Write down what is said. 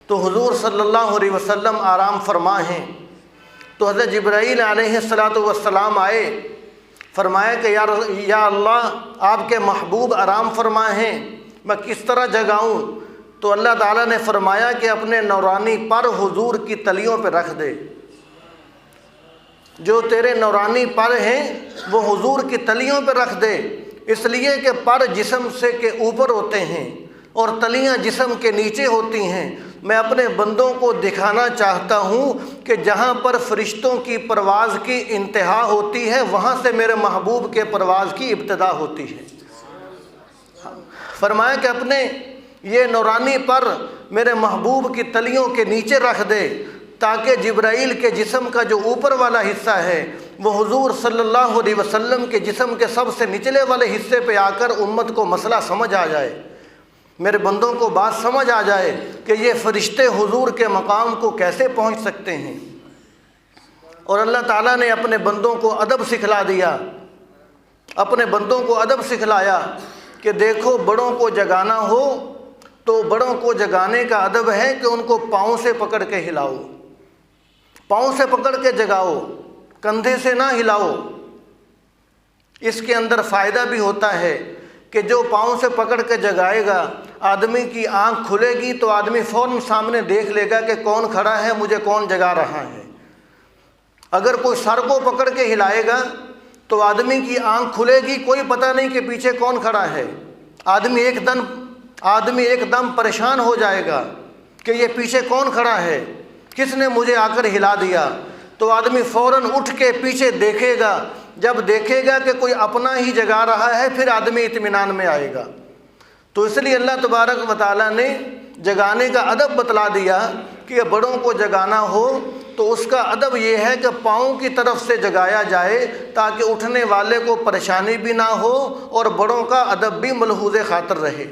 تو حضور صلی اللہ علیہ وسلم آرام فرما ہیں۔ تو حضرت جبرائیل علیہ السلام آئے، فرمایا کہ یا اللہ، آپ کے محبوب آرام فرما ہیں، میں کس طرح جگاؤں؟ تو اللہ تعالیٰ نے فرمایا کہ اپنے نورانی پر حضور کی تلیوں پہ رکھ دے۔ جو تیرے نورانی پر ہیں وہ حضور کی تلیوں پہ رکھ دے، اس لیے کہ پر جسم سے کے اوپر ہوتے ہیں اور تلیاں جسم کے نیچے ہوتی ہیں۔ میں اپنے بندوں کو دکھانا چاہتا ہوں کہ جہاں پر فرشتوں کی پرواز کی انتہا ہوتی ہے وہاں سے میرے محبوب کے پرواز کی ابتدا ہوتی ہے۔ فرمایا کہ اپنے یہ نورانی پر میرے محبوب کی تلیوں کے نیچے رکھ دے، تاکہ جبرائیل کے جسم کا جو اوپر والا حصہ ہے وہ حضور صلی اللہ علیہ وسلم کے جسم کے سب سے نچلے والے حصے پہ آ کر امت کو مسئلہ سمجھ آ جائے، میرے بندوں کو بات سمجھ آ جائے کہ یہ فرشتے حضور کے مقام کو کیسے پہنچ سکتے ہیں۔ اور اللہ تعالیٰ نے اپنے بندوں کو ادب سکھلا دیا، اپنے بندوں کو ادب سکھلایا کہ دیکھو، بڑوں کو جگانا ہو تو بڑوں کو جگانے کا ادب ہے کہ ان کو پاؤں سے پکڑ کے ہلاؤ، پاؤں سے پکڑ کے جگاؤ، کندھے سے نہ ہلاؤ۔ اس کے اندر فائدہ بھی ہوتا ہے کہ جو پاؤں سے پکڑ کے جگائے گا، آدمی کی آنکھ کھلے گی تو آدمی فوراً سامنے دیکھ لے گا کہ کون کھڑا ہے، مجھے کون جگا رہا ہے۔ اگر کوئی سر کو پکڑ کے ہلائے گا تو آدمی کی آنکھ کھلے گی، کوئی پتہ نہیں کہ پیچھے کون کھڑا ہے۔ آدمی ایک دم پریشان ہو جائے گا کہ یہ پیچھے کون کھڑا ہے، کس نے مجھے آ کر ہلا دیا۔ تو آدمی فوراً اٹھ کے پیچھے دیکھے گا، جب دیکھے گا کہ کوئی اپنا ہی جگا رہا ہے پھر آدمی اطمینان میں آئے گا۔ تو اس لیے اللہ تبارک و تعالیٰ نے جگانے کا ادب بتلا دیا کہ بڑوں کو جگانا ہو تو اس کا ادب یہ ہے کہ پاؤں کی طرف سے جگایا جائے، تاکہ اٹھنے والے کو پریشانی بھی نہ ہو اور بڑوں کا ادب بھی ملحوظ خاطر رہے۔